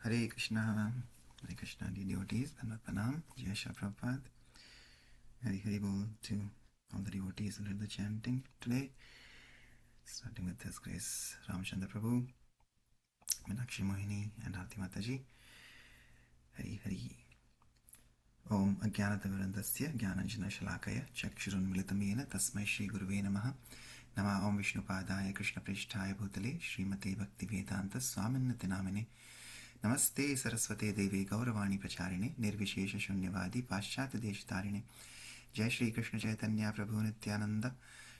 Hare Krishna, dear devotees, Dhanvat Pranam, Jai Shri Prabhupada, Hari Hari Bol to all the devotees who led the chanting today, starting with His Grace Ramchandra Prabhu, Meenakshi Mohini, and Aarti Mataji. Hari Hari. Om Ajnanatimirandasya Jnananjana Shalakaya Chakshurunmilitamena Tasmai Shri Guruve Namaha. Nama Om Vishnupadaya Krishna Prishtaya Bhutale Srimate Bhaktivedanta Swaminati Namine Namaste Saraswate Devi Gauravani Pracharine Nirvishesha Shunyavadi Paschat Deshtarine Jai Shri Krishna Chaitanya Prabhu Nityananda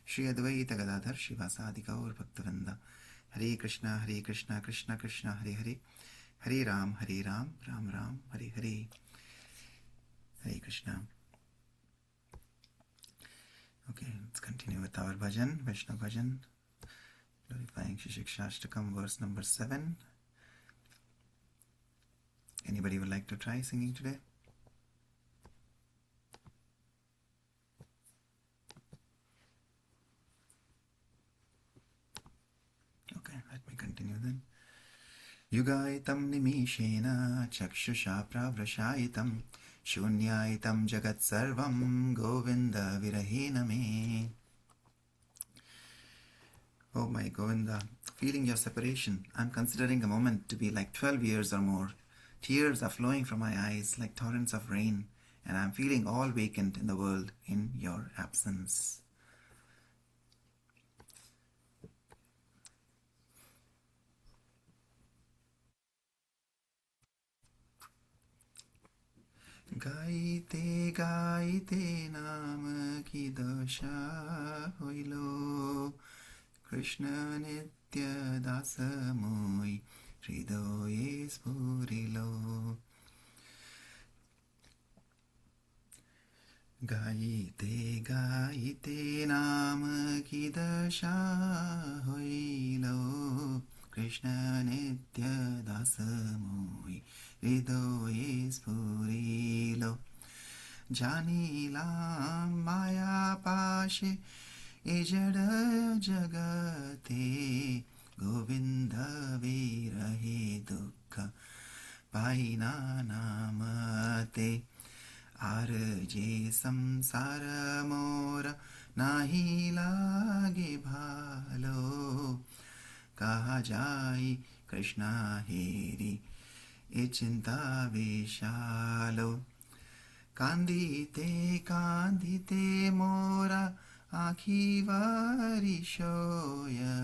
Shri Advaita Gadadhar Shivasadi Gaur Bhaktivinoda Hare Krishna Krishna Krishna Hare Hare Hare Ram Ram Ram Hare Hare. Hare Krishna. Okay, let's continue with our bhajan, Vaishnava bhajan, glorifying Shri Shikshashtakam, verse number 7. Anybody would like to try singing today? Okay, let me continue then. Yugaitam nimishena chakshusha pravrashayitam shunyaitam jagat sarvam govinda virahena me. Oh my Govinda, feeling your separation, I'm considering a moment to be like 12 years or more. Tears are flowing from my eyes like torrents of rain, and I'm feeling all vacant in the world in your absence. Gaite gaite naam ki dasha hoilo Krishna nitya dasa moi hridoye spurilo. Gaite gaite naam ki dasha hoilo Krishna nitya dasa moi hridoye spurilo. Janila maya pashe ejada jagate Govinda virahe dukkha paina namate. Arje samsara mora nahi lage bhalo kaha jai Krishna heri e chinta vishalo. Kandite kandite mora akhi varishoya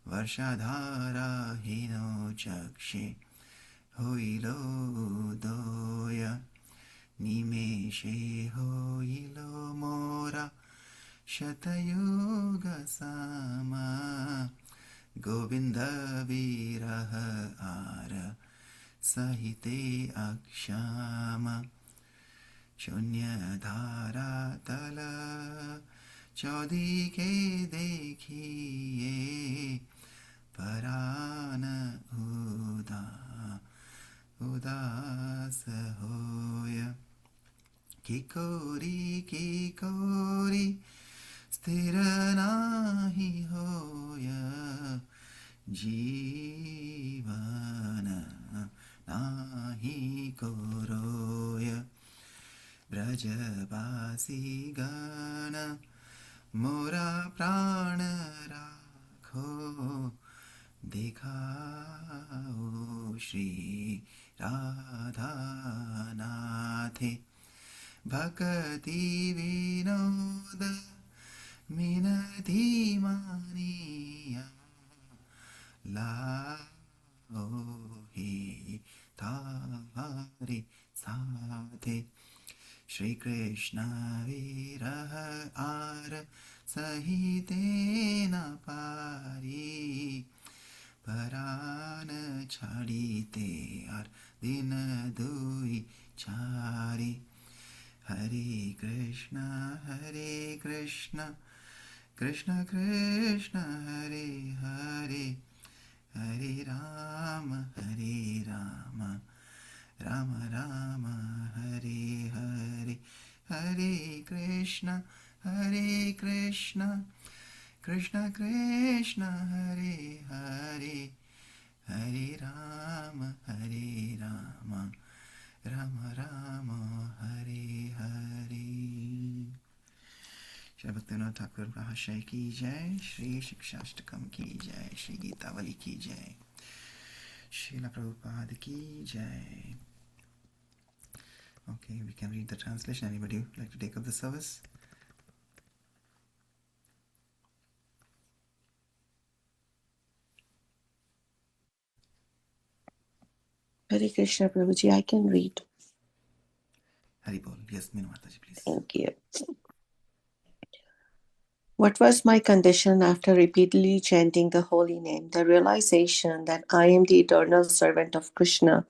varshadhara hino chakshe hoilo doya. Nimeshe hoilo mora shatayuga sama Govinda viraha ara sahite akshama. Shunya dhara tala chaudi ke dekhiye parana udas hoya. Kikori sthira nahi hoya jivana nahi koroya. Brajabasi gana mora prana rakho dikhao Shri Radha Nathe. Bhakti vinoda minati maniya la ohi tari sathe. Shri Krishna viraha ar sahite na pari parana chadite ar dina dui chari. Hare Krishna Krishna Krishna Hare Hare Hare Rama Rama Rama Hare Hare. Hare Krishna Krishna Krishna Krishna Hare Hare Hare Rama, Rama Rama, Hare Hare. Shri Bhaktivinoda Thakur Mahashay ki jai, Shri Shikshashtakam ki jai, Shri Geetavali ki jai, Srila Prabhupada ki jai. Okay, we can read the translation. Anybody would like to take up the service? Hare Krishna, Prabhuji, I can read. Hari Bol. Yes, Meenu Mataji, please. Thank you. What was my condition after repeatedly chanting the holy name? The realization that I am the eternal servant of Krishna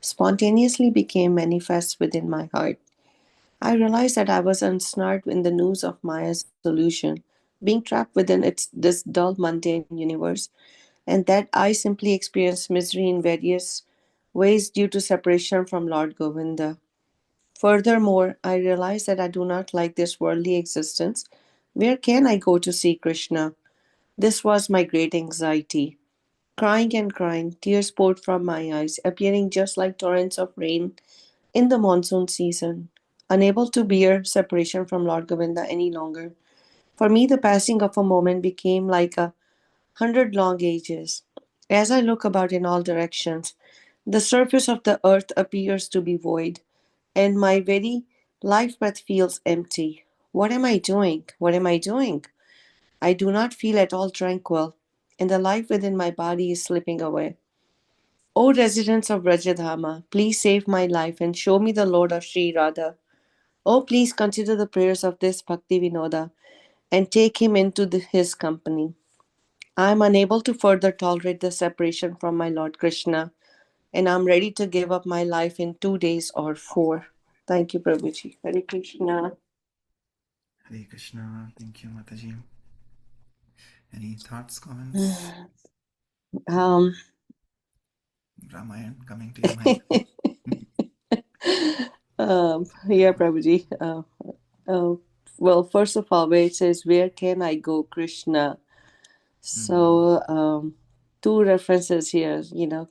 spontaneously became manifest within my heart. I realized that I was ensnared in the noose of Maya's illusion, being trapped within this dull, mundane universe, and that I simply experienced misery in various ways due to separation from Lord Govinda. Furthermore, I realized that I do not like this worldly existence. Where can I go to see Krishna? This was my great anxiety. Crying and crying, tears poured from my eyes, appearing just like torrents of rain in the monsoon season. Unable to bear separation from Lord Govinda any longer, for me the passing of a moment became like 100 long ages. As I look about in all directions, the surface of the earth appears to be void, and my very life breath feels empty. What am I doing? What am I doing? I do not feel at all tranquil, and the life within my body is slipping away. O residents of Rajadhama, please save my life and show me the Lord of Sri Radha. Oh, please consider the prayers of this Bhakti Vinoda and take him into his company. I am unable to further tolerate the separation from my Lord Krishna, and I am ready to give up my life in 2 days or 4. Thank you, Prabhuji. Hare Krishna. Hare Krishna. Thank you, Mataji. Any thoughts, comments? Um, Ramayan coming to your mind? yeah, Prabhuji. Well, first of all, where it says, "Where can I go, Krishna?" So, two references here.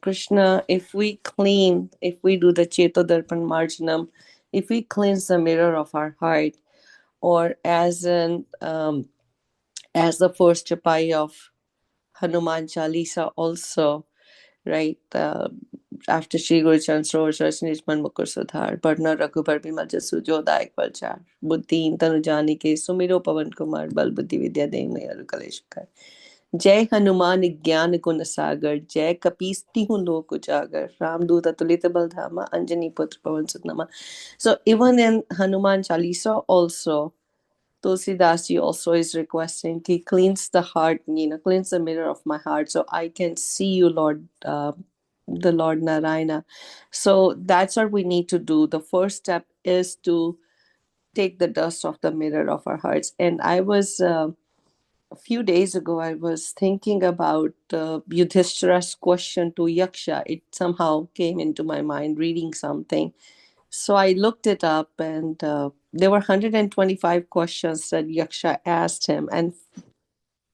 Krishna, if we do the Chetodarpan Marjanam, if we cleanse the mirror of our heart, or as the first chapai of Hanuman Chalisa also, right? After Shri Guru Chandra Nishman Mukur Sudhar, Padna Raghubar Bimal Jasu Jodaik Palchar, Buddhi Tanu Jani Ke Sumiro Pavan Kumar Bal Buddhi Vidya Dehi Aru Kaleshkar. जय हनुमान ज्ञान गुण सागर जय कपीस्ती हूँ लोक उजागर रामदूत अतुलित बलधामा अंजनी पुत्र पवन सुत नमा. So even in Hanuman Chalisa also, Tulsidas ji also is requesting, he cleans the heart, cleanse the mirror of my heart so I can see you, Lord, the Lord Narayana. So that's what we need to do. The first step is to take the dust off the mirror of our hearts. And I was, a few days ago, I was thinking about Yudhishthira's question to Yaksha. It somehow came into my mind reading something. So I looked it up, and there were 125 questions that Yaksha asked him. And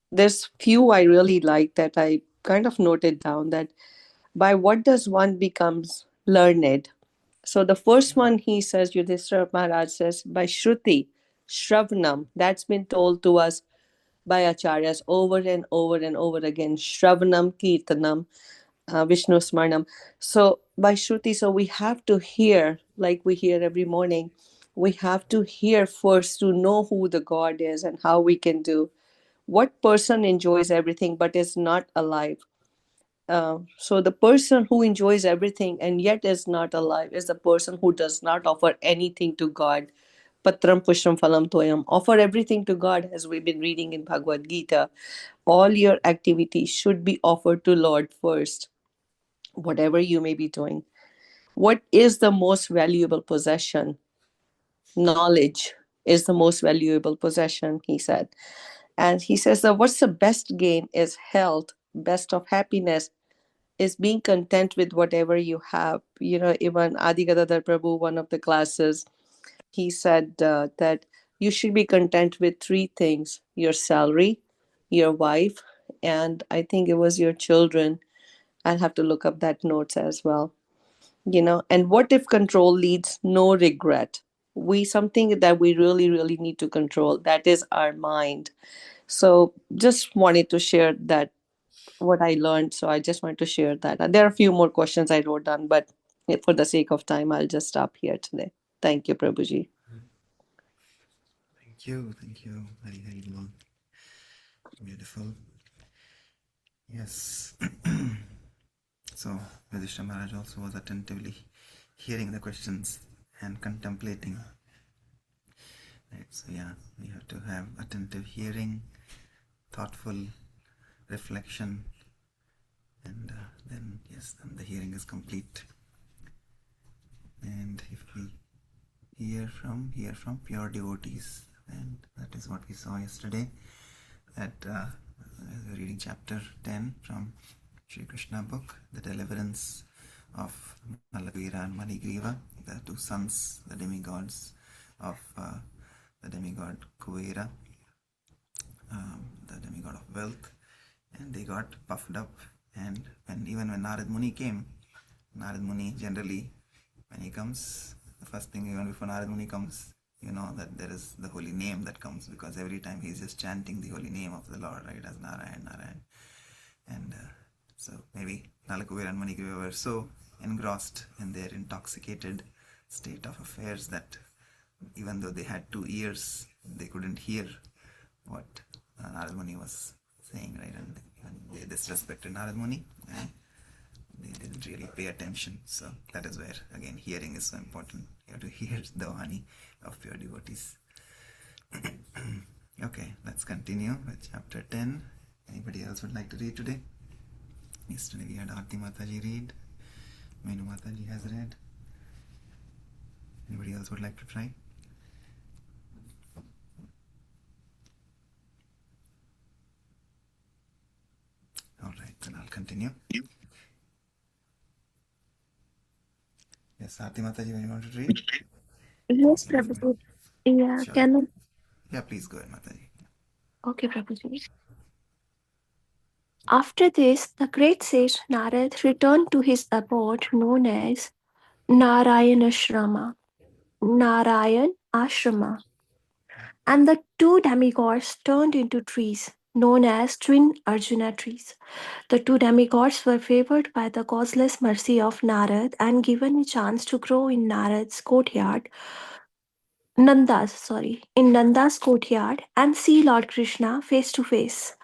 there's few I really like that I kind of noted down, that by what does one becomes learned? So the first one, he says, Yudhishthira Maharaj says, by Shruti, Shravanam, that's been told to us by acharyas over and over and over again. Shravanam, Kirtanam, Vishnu Smarnam. So by Shruti, so we have to hear, like we hear every morning, we have to hear first to know who the God is and how we can do. What person enjoys everything but is not alive? So the person who enjoys everything and yet is not alive is the person who does not offer anything to God. Patram Pushram Phalam Toyam. Offer everything to God, as we've been reading in Bhagavad Gita. All your activities should be offered to Lord first, whatever you may be doing. What is the most valuable possession? Knowledge is the most valuable possession, he said. And he says that what's the best gain is health, best of happiness is being content with whatever you have. Even Adi Gadadhar Prabhu, one of the classes, he said that you should be content with three things: your salary, your wife, and I think it was your children. I'll have to look up that notes as well. And what if control leads no regret? We something that we really, really need to control. That is our mind. So just wanted to share that what I learned. So I just wanted to share that. And there are a few more questions I wrote down, but for the sake of time, I'll just stop here today. Thank you, Prabhuji. Thank you. Very, very well. Beautiful. Yes. So Yudhishthira Maharaj also was attentively hearing the questions and contemplating. Right. So yeah, we have to have attentive hearing, thoughtful reflection, and then the hearing is complete. And if we hear from pure devotees, and that is what we saw yesterday. That we're reading chapter 10 from Sri Krishna book, the deliverance of Nalagvira and Manigriva, the two sons, the demigods of the demigod Kuvera, the demigod of wealth, and they got puffed up. And even when Narad Muni came, Narad Muni generally, when he comes, the first thing, even before Narad Muni comes, you know that there is the holy name that comes, because every time he's just chanting the holy name of the Lord, right, as Narayan, Narayan. And so maybe Nalakuvira and Manigriva were so engrossed in their intoxicated state of affairs that even though they had 2 ears, they couldn't hear what Narad Muni was saying, right? And they disrespected Narad Muni, and they didn't really pay attention. So that is where, again, hearing is so important. You have to hear the Vani of pure devotees. Okay, let's continue with chapter 10. Anybody else would like to read today? Yesterday we had Aarti Mataji read. Menu Mataji has read. Anybody else would like to try? Alright, then I'll continue. Yes, Aarti Mataji, when you want to read? Yes, Prabhuji. Yeah, Sure. can I? Yeah, please go ahead, Mataji. Okay, Prabhuji. After this, the great sage Narad returned to his abode known as Narayanashrama. Narayan Ashrama. And the two demigods turned into trees, known as twin Arjuna trees. The two demigods were favored by the causeless mercy of Narad and given a chance to grow in Narad's courtyard, in Nanda's courtyard and see Lord Krishna face to face.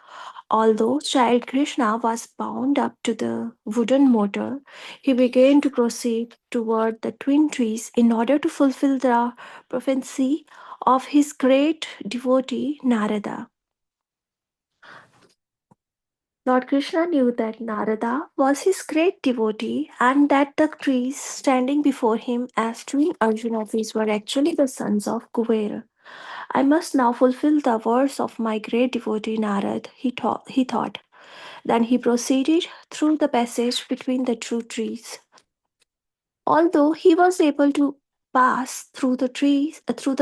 Although child Krishna was bound up to the wooden motor, he began to proceed toward the twin trees in order to fulfill the prophecy of his great devotee Narada. Lord Krishna knew that Narada was his great devotee and that the trees standing before him as twin Arjuna trees were actually the sons of Kuvera. I must now fulfill the words of my great devotee Narad, he thought. Then he proceeded through the passage between the two trees. Although he was able to pass through the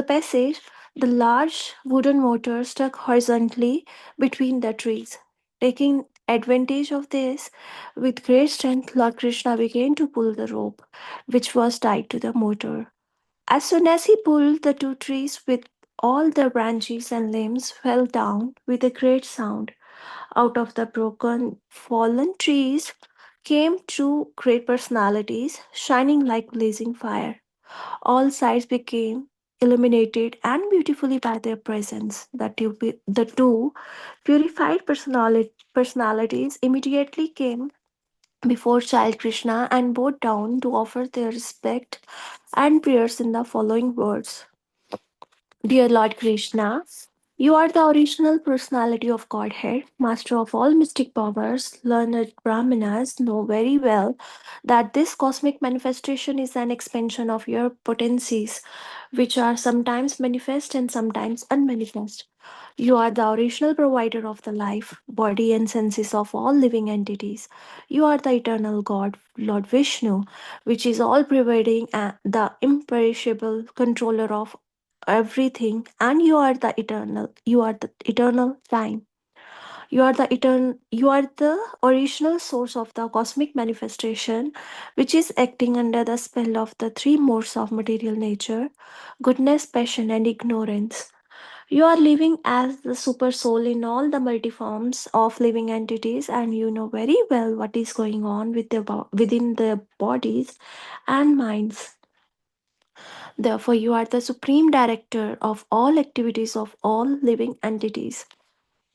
passage, the large wooden motor stuck horizontally between the trees. Taking advantage of this, with great strength, Lord Krishna began to pull the rope, which was tied to the motor. As soon as he pulled, the two trees with all their branches and limbs fell down with a great sound. Out of the broken, fallen trees came two great personalities, shining like blazing fire. All sides became illuminated and beautifully by their presence. The two purified personalities immediately came before child Krishna and bowed down to offer their respect and prayers in the following words. Dear Lord Krishna, you are the original personality of Godhead, master of all mystic powers. Learned Brahmanas know very well that this cosmic manifestation is an expansion of your potencies, which are sometimes manifest and sometimes unmanifest. You are the original provider of the life, body, and senses of all living entities. You are the eternal God, Lord Vishnu, which is all pervading and the imperishable controller of everything, and you are the eternal time. You are the original source of the cosmic manifestation, which is acting under the spell of the three modes of material nature: goodness, passion, and ignorance. You are living as the super soul in all the multiforms of living entities, and you know very well what is going on within the bodies and minds. Therefore, you are the supreme director of all activities of all living entities.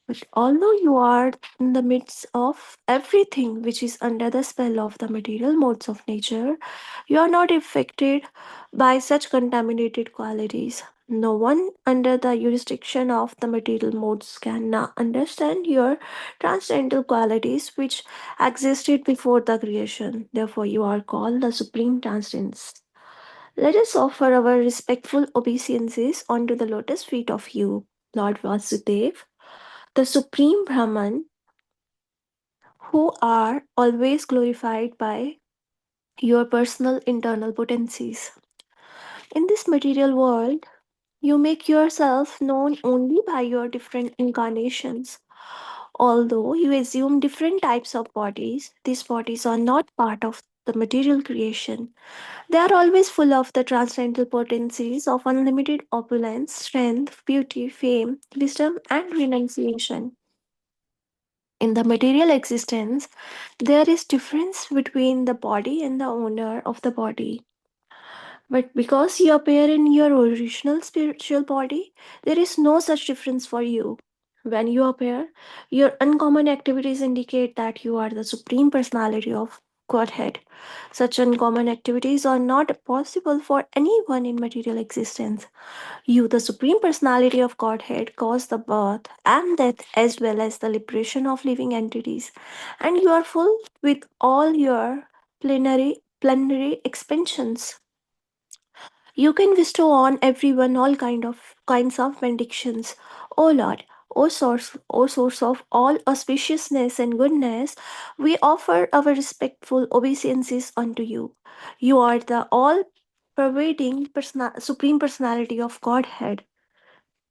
But although you are in the midst of everything which is under the spell of the material modes of nature, you are not affected by such contaminated qualities. No one under the jurisdiction of the material modes can now understand your transcendental qualities which existed before the creation. Therefore, you are called the Supreme Transcendence. Let us offer our respectful obeisances unto the lotus feet of you, Lord Vasudev, the Supreme Brahman, who are always glorified by your personal internal potencies. In this material world, you make yourself known only by your different incarnations. Although you assume different types of bodies, these bodies are not part of the material creation. They are always full of the transcendental potencies of unlimited opulence, strength, beauty, fame, wisdom, and renunciation. In the material existence, there is difference between the body and the owner of the body. But because you appear in your original spiritual body, there is no such difference for you. When you appear, your uncommon activities indicate that you are the supreme personality of Godhead. Such uncommon activities are not possible for anyone in material existence. You, the Supreme Personality of Godhead, cause the birth and death as well as the liberation of living entities, and you are full with all your plenary expansions. You can bestow on everyone all kinds of benedictions. O Lord, O source of all auspiciousness and goodness, we offer our respectful obeisances unto you. You are the all pervading supreme personality of Godhead,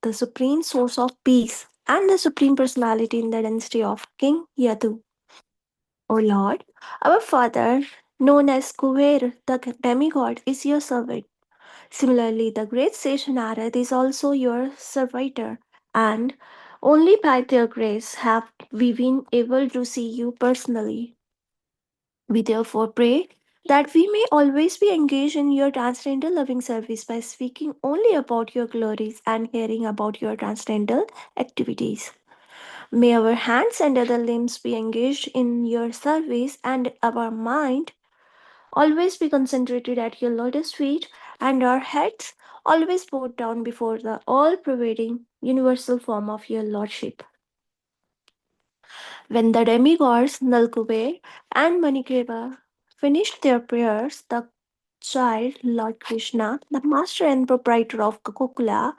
the supreme source of peace, and the supreme personality in the density of King Yadu. O Lord, our Father, known as Kuver, the demigod, is your servant. Similarly, the great sage Narad is also your servitor, and only by their grace have we been able to see you personally. We therefore pray that we may always be engaged in your transcendental loving service by speaking only about your glories and hearing about your transcendental activities. May our hands and other limbs be engaged in your service and our mind always be concentrated at your lotus feet and our heads always bowed down before the all pervading universal form of your lordship. When the demigods Nalkube and Manikreva finished their prayers, the child, Lord Krishna, the master and proprietor of Gokula,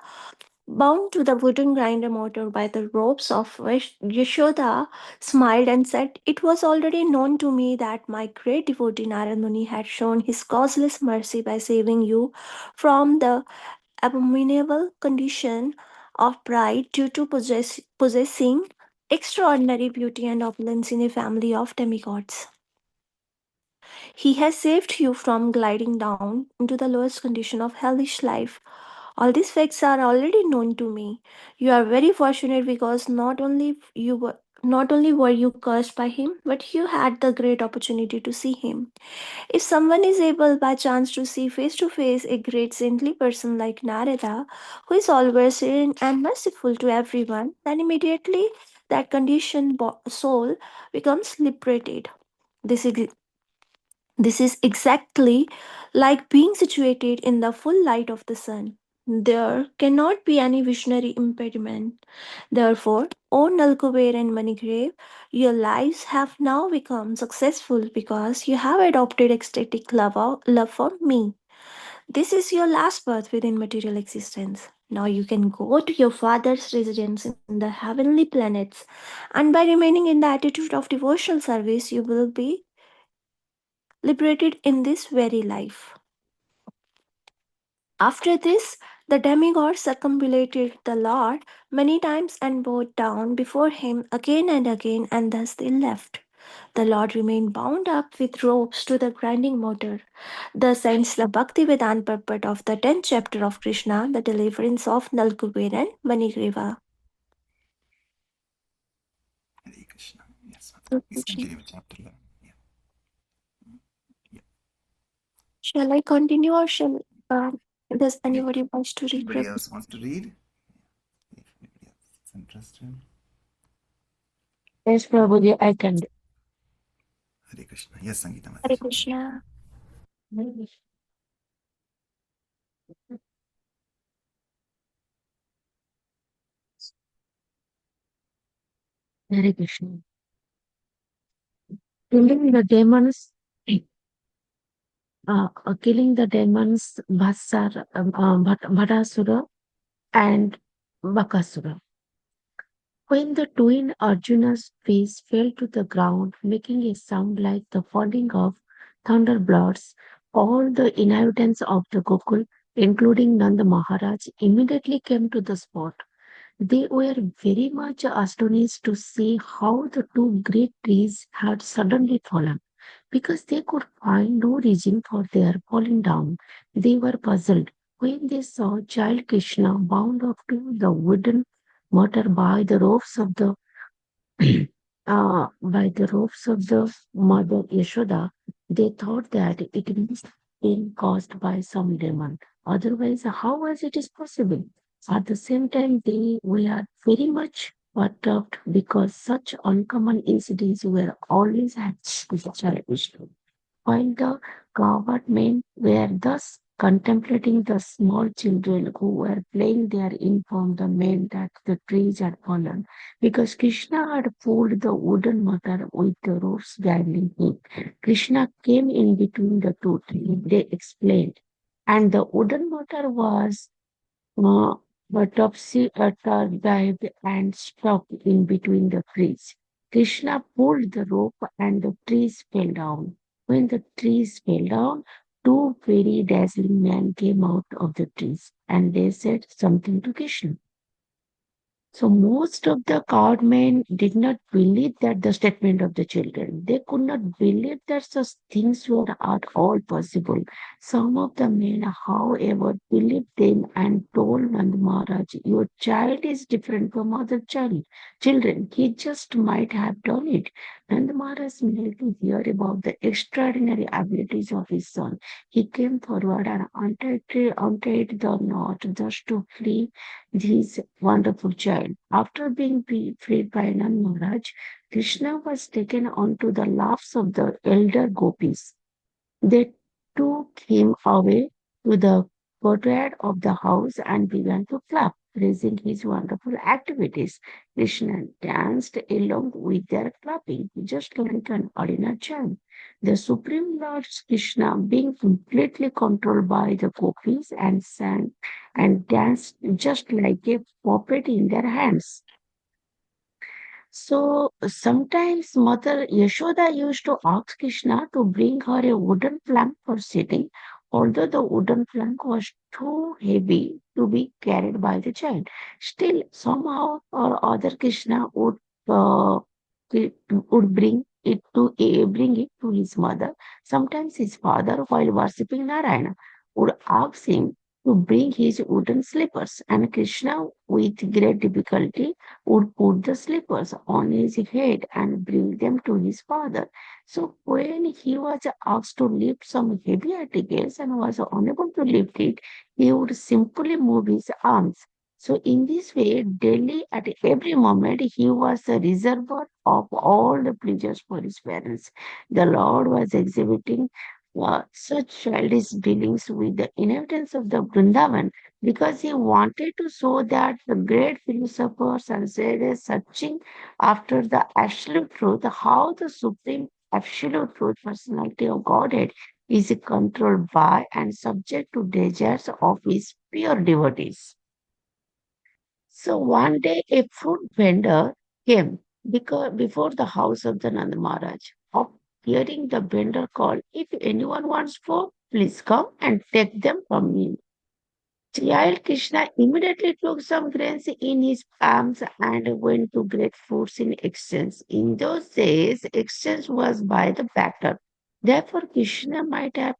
bound to the wooden grinder motor by the ropes of Yashoda, smiled and said, "It was already known to me that my great devotee Narad Muni had shown his causeless mercy by saving you from the abominable condition of pride due to possessing extraordinary beauty and opulence in a family of demigods. He has saved you from gliding down into the lowest condition of hellish life. All these facts are already known to me. You are very fortunate because not only were you cursed by him, but you had the great opportunity to see him. If someone is able by chance to see face to face a great saintly person like Narada, who is always serene and merciful to everyone, then immediately that conditioned soul becomes liberated. This is this is exactly like being situated in the full light of the sun. There cannot be any visionary impediment. Therefore, O Nalkuber and Manigrave, your lives have now become successful because you have adopted ecstatic love for me. This is your last birth within material existence. Now you can go to your father's residence in the heavenly planets, and by remaining in the attitude of devotional service, you will be liberated in this very life. After this, the demigod circumambulated the Lord many times and bowed down before him again and again, and thus they left. The Lord remained bound up with ropes to the grinding mortar. Thus ends the Bhaktivedanta purport of the 10th chapter of Krishna, the deliverance of Nalkuber and Manigriva. Hare Krishna. Yes, Mata. Hare Please Krishna. continue with chapter 11. Yeah. Yeah. Shall I continue or does anybody wants to read? Anybody else wants to read? If anybody else is interested. Yes, Prabhuji, I can do. Hare Krishna. Yes, Sangeeta Hare Mataji. Krishna. Hare Krishna. Killing the demons, killing the demons, Bhatasura and Bakasura. When the twin Arjuna's face fell to the ground, making a sound like the falling of thunderbolts, all the inhabitants of the Gokul, including Nanda Maharaj, immediately came to the spot. They were very much astonished to see how the two great trees had suddenly fallen. Because they could find no reason for their falling down, they were puzzled when they saw child Krishna bound up to the wooden mortar by the ropes of the mother Yashoda. They thought that it must have been caused by some demon. Otherwise, how was it is possible? At the same time, they were very much perturbed because such uncommon incidents were always happening with the child Krishna. While the cowherd men were thus contemplating the small children who were playing, they are informed the men that the trees had fallen because Krishna had pulled the wooden mortar with the ropes guiding him. Krishna came in between the two trees, they explained, and the wooden mortar was uh, topsy-turvy and stuck in between the trees. Krishna pulled the rope and the trees fell down. When the trees fell down, two very dazzling men came out of the trees and they said something to Krishna. So most of the cowmen did not believe that the statement of the children. They could not believe that such things were at all possible. Some of the men, however, believed them and told Nand Maharaj, your child is different from other children. He just might have done it. Nand Maharaj made to hear about the extraordinary abilities of his son. He came forward and untied the knot just to free his wonderful child. After being freed by Nand Maharaj, Krishna was taken onto the laps of the elder gopis. They took him away to the courtyard of the house and began to clap, praising his wonderful activities. Krishna danced along with their clapping, just like an ordinary child. The Supreme Lord Krishna, being completely controlled by the gopis, and sang and danced just like a puppet in their hands. So sometimes Mother Yashoda used to ask Krishna to bring her a wooden plank for sitting, although the wooden plank was too heavy to be carried by the child. Still, somehow or other, Krishna uh, would bring it to his mother. Sometimes his father, while worshipping Narayana, would ask him to bring his wooden slippers, and Krishna, with great difficulty, would put the slippers on his head and bring them to his father. So when he was asked to lift some heavy articles and was unable to lift it, he would simply move his arms. So in this way, daily at every moment, he was the reservoir of all the pleasures for his parents. The Lord was exhibiting such childish dealings with the inhabitants of the Vrindavan because he wanted to show that the great philosophers and sages searching after the absolute truth, how the supreme absolute truth personality of Godhead is controlled by and subject to desires of his pure devotees. So one day a fruit vendor came before the house of the Nanda Maharaj. Of hearing the vendor call, if anyone wants fruit, please come and take them from me. Child Krishna immediately took some grains in his palms and went to get fruits in exchange. In those days, exchange was by the batter. Therefore, Krishna might have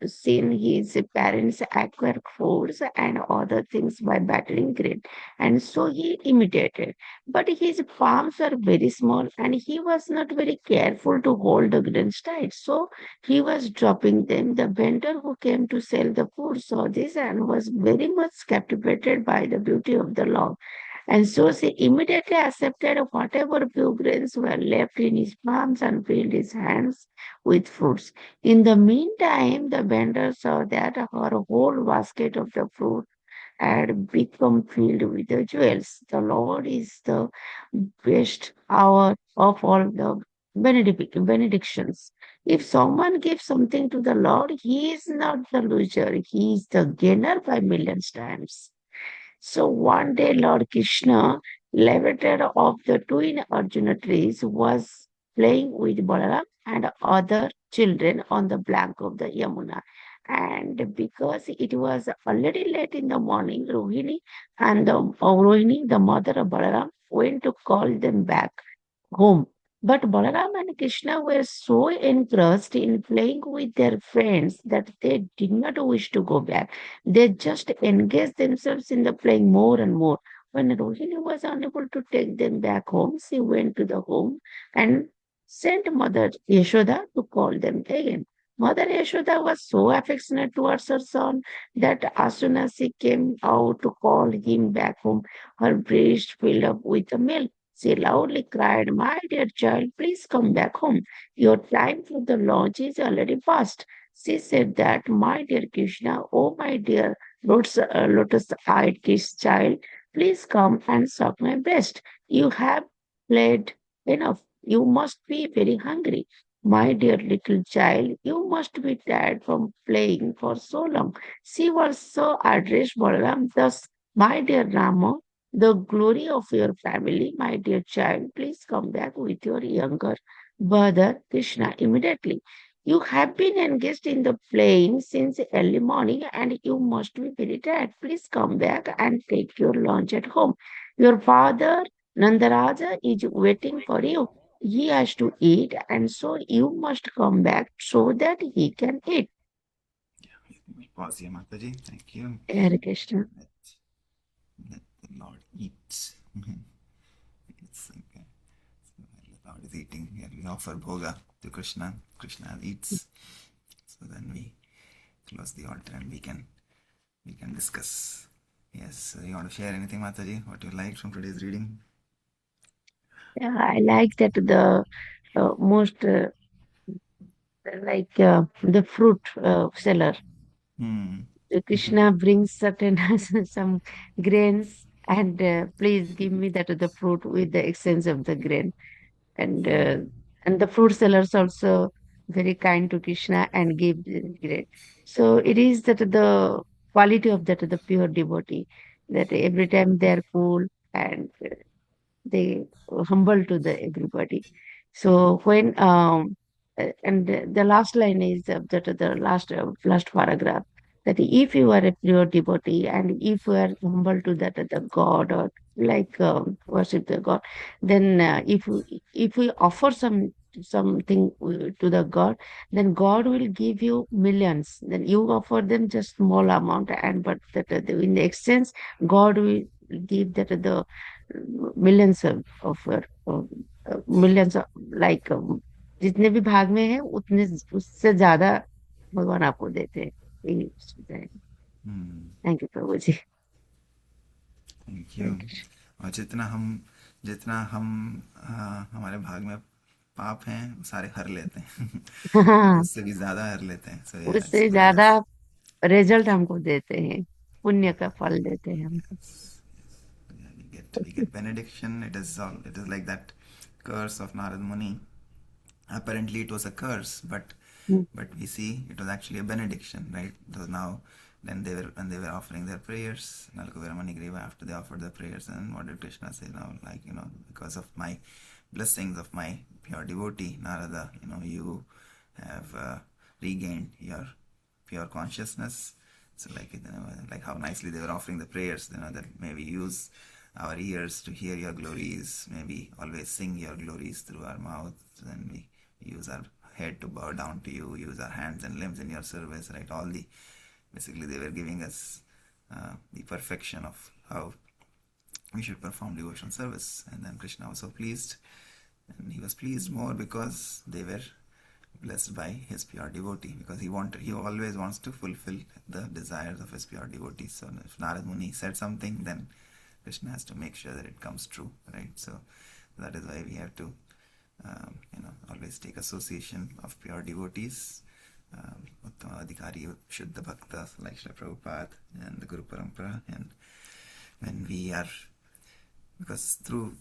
seen his parents acquire foods and other things by battering grain, and so he imitated. But his palms were very small, and he was not very careful to hold the grains tight. So he was dropping them. The vendor who came to sell the food saw this and was very much captivated by the beauty of the log. And so she immediately accepted whatever few grains were left in his palms and filled his hands with fruits. In the meantime, the vendor saw that her whole basket of the fruit had become filled with the jewels. The Lord is the best hour of all the benedictions. If someone gives something to the Lord, he is not the loser, he is the gainer by millions times. So one day, Lord Krishna, levitated off the twin Arjuna trees, was playing with Balaram and other children on the bank of the Yamuna. And because it was already late in the morning, Rohini, the mother of Balaram, went to call them back home. But Balaram and Krishna were so engrossed in playing with their friends that they did not wish to go back. They just engaged themselves in the playing more and more. When Rohini was unable to take them back home, she went to the home and sent Mother Yashoda to call them again. Mother Yashoda was so affectionate towards her son that as soon as she came out to call him back home, her breast filled up with the milk. She loudly cried, "My dear child, please come back home. Your time for the launch is already past." She said that, "My dear Krishna, oh my dear lotus-eyed kiss child, please come and suck my breast. You have played enough. You must be very hungry. My dear little child, you must be tired from playing for so long." She also addressed Balaram thus, "My dear Rama, the glory of your family, my dear child, please come back with your younger brother Krishna immediately. You have been engaged in the playing since early morning and you must be very tired. Please come back and take your lunch at home. Your father Nandaraja is waiting for you. He has to eat, and so you must come back so that he can eat." We pause here, Mataji. Thank you. Hare Krishna. Let the Lord eat. It's okay. So when the Lord is eating, we offer bhoga to Krishna. Krishna eats. So then we close the altar and we can discuss. Yes, you want to share anything, Mataji? What you liked from today's reading? Yeah, I like that the most the fruit seller. Hmm. Krishna brings certain some grains and please give me that the fruit with the exchange of the grain. And uh, and the fruit sellers also very kind to Krishna and give the grain. So it is that the quality of that the pure devotee, that every time they are cool and they humble to the everybody. So when and the last line is that the last paragraph, that if you are a pure devotee and if you are humble to that the God or worship the God, then if we offer something to the God, then God will give you millions. Then you offer them just small amount, and but that in the exchange, God will give that the millions millions like जितने भी भाग में है उतने उससे ज्यादा भगवान आपको देते हैं यही सोचा है Hmm. Thank you Prabhu ji Thank you. और जितना हम हमारे भाग में पाप हैं वो सारे हर लेते हैं हाँ उससे भी ज्यादा हर लेते हैं so yeah it's उससे good ज्यादा that's रिजल्ट हमको देते हैं पुण्य का फल देते हैं हमको yeah, we get benediction. It is like that curse of Narad Muni. Apparently it was a curse, but we see it was actually a benediction, right? So now then when they were offering their prayers, Nalakuvira Manigriva, after they offered their prayers, and what did Krishna say now? Like, because of my blessings of my pure devotee, Narada, you have regained your pure consciousness. So like how nicely they were offering the prayers, that maybe use our ears to hear your glories, maybe always sing your glories through our mouth, then we use our head to bow down to you, use our hands and limbs in your service, right? Basically they were giving us the perfection of how we should perform devotional service. And then Krishna was so pleased, and he was pleased more because they were blessed by his pure devotee, because he always wants to fulfill the desires of his pure devotees. So if Narad Muni said something, then Krishna has to make sure that it comes true, right? So that is why we have to always take association of pure devotees, Uttama Adhikari, Shuddha Bhaktas like Srila Prabhupada and the Guru Parampara. And when we are, because the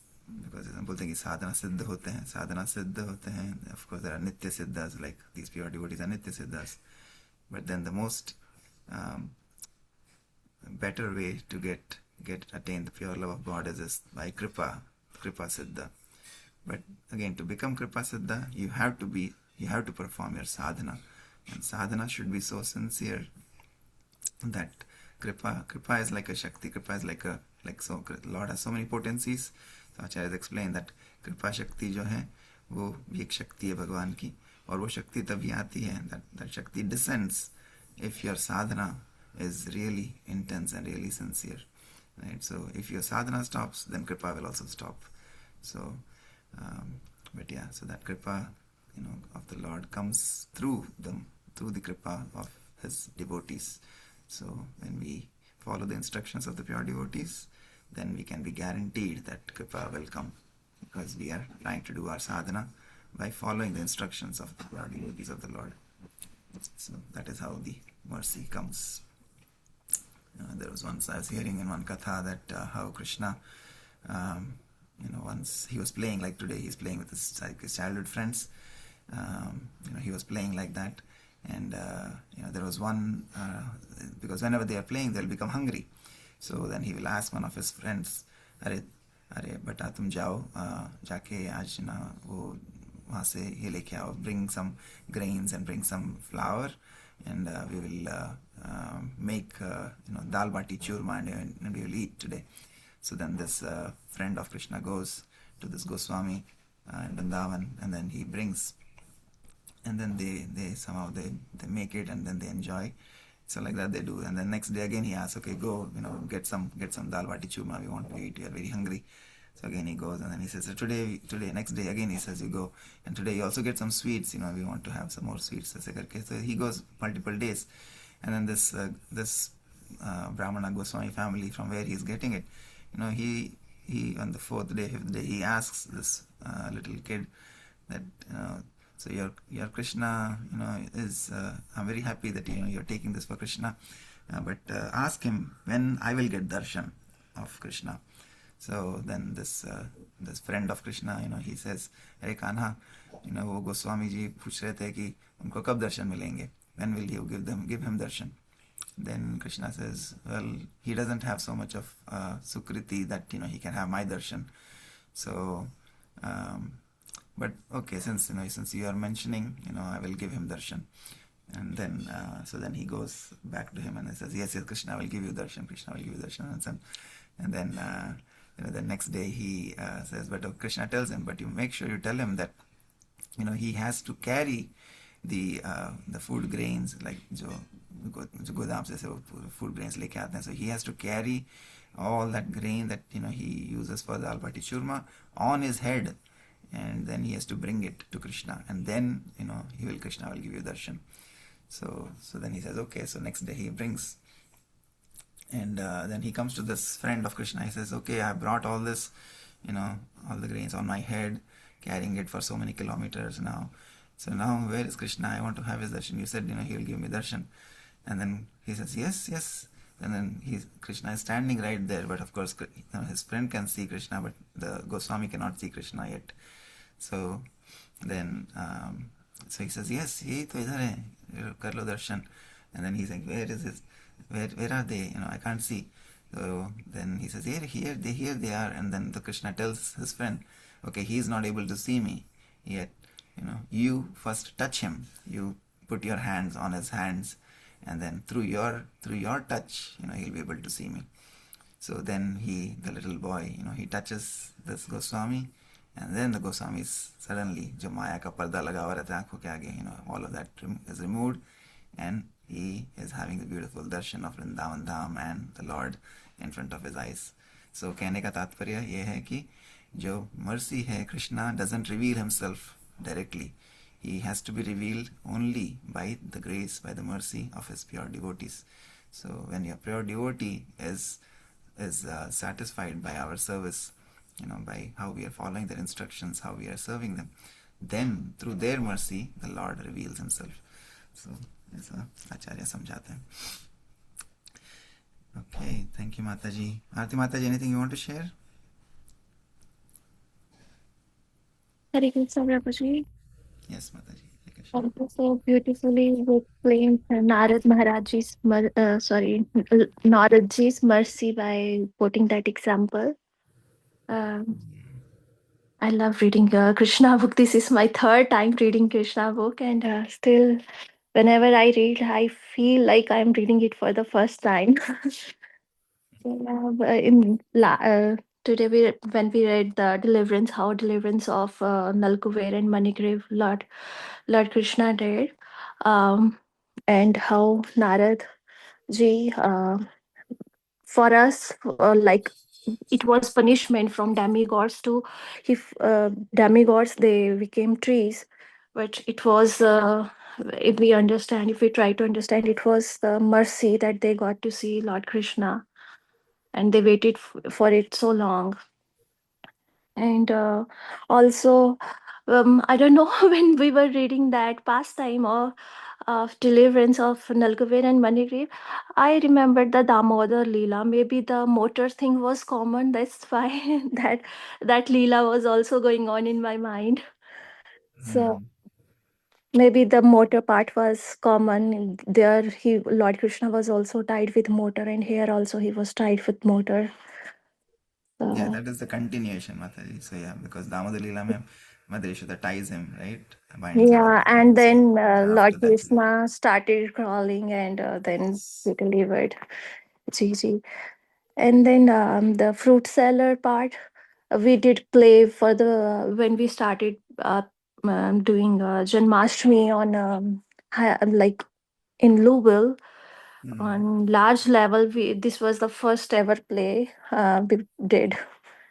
simple thing is sadhana siddha hote hain. Of course there are nitya siddhas, like these pure devotees are nitya siddhas, but then the most better way to attain the pure love of God is by kripa siddha. But again, to become kripa siddha, you have to perform your sadhana, and sadhana should be so sincere that kripa is like a shakti. Kripa is Lord has so many potencies. So Acharya explained that कृपा शक्ति जो है वो भी एक शक्ति है भगवान की, और वो शक्ति तभी आती है, that शक्ति descends if your sadhana is really intense and really sincere, right? So if your sadhana stops, then kripa will also stop. So but yeah, so that kripa of the Lord comes through the kripa of his devotees. So when we follow the instructions of the pure devotees, then we can be guaranteed that kripa will come, because we are trying to do our sadhana by following the instructions of the pure devotees of the Lord. So that is how the mercy comes. There was once I was hearing in one katha that how Krishna, once he was playing, like today he's playing with his childhood friends. He was playing like that, and there was one, because whenever they are playing they'll become hungry. So then he will ask one of his friends, अरे बेटा तुम जाओ, जाके आज वो वहाँ से ये लेके आओ, bring some grains and bring some flour, and we will make dal bati churma, and we will eat today. So then this friend of Krishna goes to this Goswami in Vrindavan, and then he brings, and then they somehow they make it, and then they enjoy. So like that they do, and then next day again he asks, okay, go, get some dal bati churma, we want to eat, we are very hungry. So again he goes, and then he says, so today next day again he says, you go, and today you also get some sweets, we want to have some more sweets. So he goes multiple days, and then this Brahmana Goswami family, from where he's getting it, he on the 4th day, 5th day, he asks this little kid that, so your Krishna, is, I'm very happy that, you're taking this for Krishna, but ask him when I will get darshan of Krishna. So then this friend of Krishna, he says, Hey Kanha, वो Goswami ji पूछ रहे थे कि उनको कब दर्शन मिलेंगे? When will you give him darshan? Then Krishna says, well, he doesn't have so much of sukriti that he can have my darshan. So but okay, since you are mentioning, I will give him darshan. And then so then he goes back to him and he says, yes, Krishna will give you darshan, and then the next day he says, but Krishna tells him, but you make sure you tell him that he has to carry the food grains, like जो गोदाम से वो food grains लेके आते हैं, so he has to carry all that grain that he uses for the dal bati churma on his head, and then he has to bring it to Krishna, and then Krishna will give you darshan. So then he says, okay. So next day he brings, and then he comes to this friend of Krishna. He says, okay, I brought all this, all the grains on my head, carrying it for so many kilometers now. So now where is Krishna? I want to have his darshan. You said, he will give me darshan. And then he says, yes. And then Krishna is standing right there, but of course his friend can see Krishna, but the Goswami cannot see Krishna yet. So then so he says, yes, ye to idhar hai, kar lo darshan. And then he's like, where is this? Where are they? I can't see. So then he says, here they are. And then the Krishna tells his friend, okay, he is not able to see me yet. You first touch him. You put your hands on his hands, and then through your touch, he'll be able to see me. So then the little boy, he touches this Goswami, and then the Goswami is suddenly, jo Maya ka parda laga hua rehta hai aankhon ke aage, all of that is removed, and he is having the beautiful darshan of Vrindavan Dham and the Lord in front of his eyes. So कहने का तात्पर्य ये है कि जो mercy है, Krishna doesn't reveal himself directly. He has to be revealed only by the grace, by the mercy of his pure devotees. So when your pure devotee is satisfied by our service, by how we are following their instructions, how we are serving them, then through their mercy the Lord reveals himself. So ऐसा आचार्य समझाते हैं. Okay, thank you, Mataji. Aarti Mataji, anything you want to share? Hare Krishna, Prabhuji. Yes, Mataji. Hare Krishna. Thank you so beautifully explained Narad Maharaj's, Naradji's mercy by quoting that example. I love reading Krishna book. This is my third time reading Krishna book, and still, whenever I read, I feel like I'm reading it for the first time. Today, when we read the deliverance of Nal Kuber and Manigriv, Lord Krishna did, and how Narad ji, for us, like it was punishment from demigods to if demigods they became trees, but it was if we try to understand, it was the mercy that they got to see Lord Krishna, and they waited for it so long. And also I don't know, when we were reading that pastime of deliverance of Nalkuber and Manigriv, I remembered the Damodar Leela. Maybe the motor thing was common. That's why that Leela was also going on in my mind. So maybe the motor part was common. There, Lord Krishna was also tied with motor, and here also he was tied with motor. Yeah, that is the continuation, Mataji. So yeah, because Damodar Leela mein Mother Yashoda ties him, right? Binds him. Yeah, and then After Lord that. Krishna started crawling, and then he delivered Gigi. And then the fruit seller part, we did play for the when we started doing Janmashtami on like in Louisville on large level. This was the first ever play we did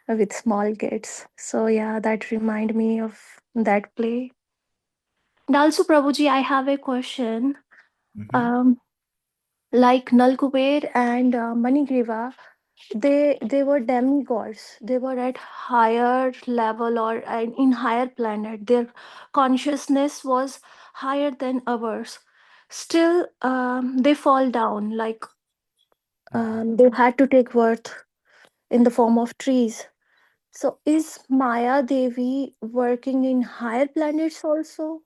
with small kids. So yeah, that remind me of that play. And also, Prabhuji, I have a question. Like Nalkuber and Manigriva, they were demigods. They were at higher level or in higher planet. Their consciousness was higher than ours. Still, they fall down. Like they had to take birth in the form of trees. So, is Maya Devi working in higher planets also?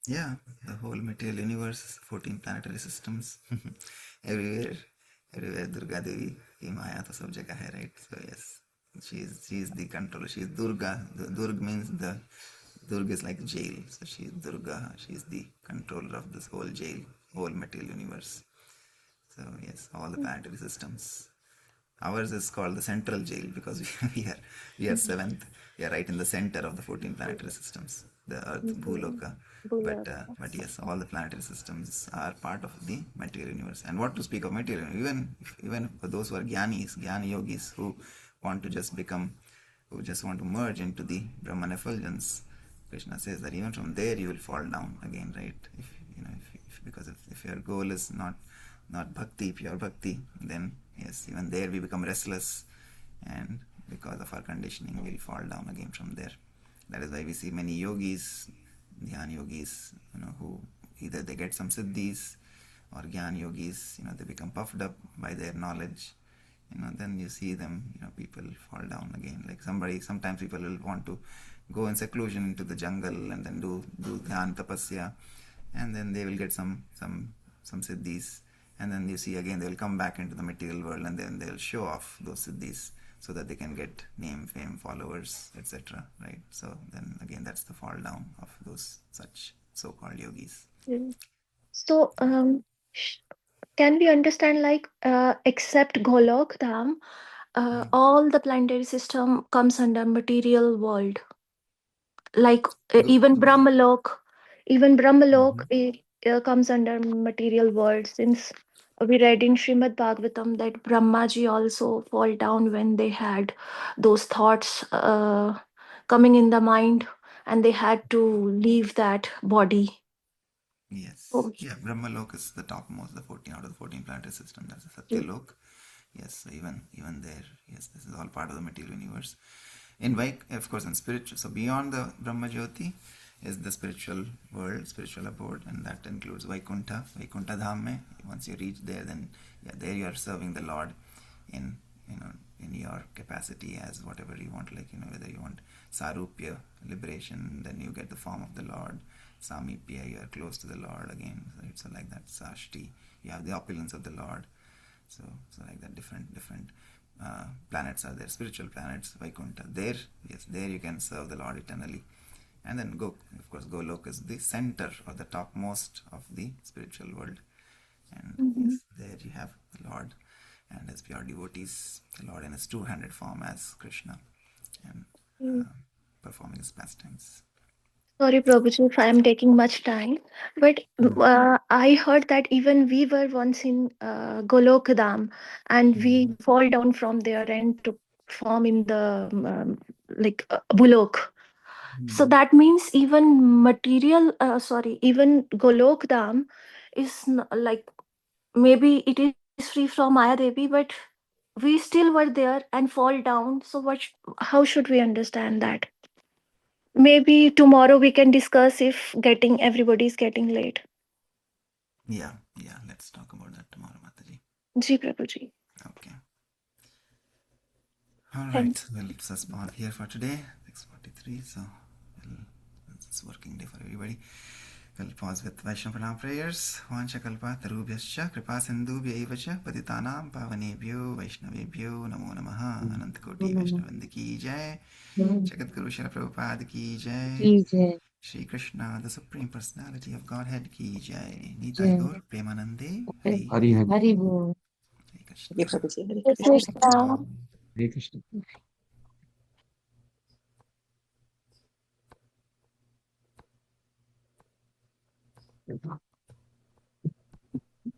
Yeah, the whole material universe, 14 planetary systems, everywhere Durga Devi ki Maya to sab jagah hai, right? So yes, she is the controller. She is Durga. Durga means Durga is like jail. So she is Durga. She is the controller of this whole jail, whole material universe. So yes, all the planetary systems. Ours is called the central jail because we are seventh. We are right in the center of the 14 planetary systems, the Earth, Bhuloka. But yes, all the planetary systems are part of the material universe. And what to speak of material? Even for those who are jnanis, jnana yogis, who want to just want to merge into the Brahman effulgence, Krishna says that even from there you will fall down again, right? Because if your goal is not bhakti, pure bhakti, then yes, even there we become restless, and because of our conditioning we'll fall down again from there. That is why we see many yogis, dhyan yogis, who either they get some siddhis, or jnana yogis, they become puffed up by their knowledge, then you see them, people fall down again. Like sometimes people will want to go in seclusion into the jungle and then do dhyan tapasya, and then they will get some siddhis, and then you see again they will come back into the material world, and then they will show off those siddhis so that they can get name, fame, followers, etc. Right? So then again that's the fall down of those such so-called yogis. So, sh- can we understand like except Golok Dham, Mm. all the planetary system comes under material world, like Go- even Brahmalok Mhm. comes under material world, since we read in Srimad Bhagavatam that Brahmaji also fall down when they had those thoughts coming in the mind, and they had to leave that body. Yes. Oh, Yeah, Brahmalok is the topmost, the 14 out of the 14 planetary system. That's a Satyalok. Yes, so even there, yes, this is all part of the material universe. In of course, in spiritual, so beyond the Brahma Jyoti is the spiritual world, spiritual abode, and that includes Vaikuntha, Vaikuntha Dham. Once you reach there, then yeah, there you are serving the Lord in in your capacity as whatever you want, like whether you want Sarupya, liberation, then you get the form of the Lord. Samipya, you are close to the Lord again. So it's like that. Sashti, you have the opulence of the Lord. So like that, different planets are there, spiritual planets, Vaikuntha. There, yes, there you can serve the Lord eternally. And then of course, Golok is the center or the topmost of the spiritual world. And mhm. yes, there you have the Lord and his pure devotees, the Lord in his two-handed form as Krishna, and Mm. performing his pastimes. Sorry, Prabhuji, if I am taking much time, but I heard that even we were once in Golokdam, and we fall down from there and took form in the Bulok. So that means even even Golokdam is like, maybe it is free from Maya Devi, but we still were there and fall down. So how should we understand that? Maybe tomorrow we can discuss if everybody's getting late. Yeah, let's talk about that tomorrow, Mataji. Ji Prabhuji. Okay. All Thank right. Well, it's a spot here for today, 6:43. So, it's a working day for everybody. We'll pause with Vaishnava Pranam prayers. Vancha kalpa tarubhyascha kripa sindhubhyaiva cha patitanam pavanebhyo vaishnavebhyo namo namaha. Anantakoti Vaishnavindi ki jai. Jagat Guru Srila Prabhupada ki jai. Shri Krishna, the Supreme Personality of Godhead ki jai. Nitai Gaur Premanande Hari Hari Hari. Hari. Hare Krishna. Hare Krishna. Hare you. Krishna. Krishna. Hare Krishna.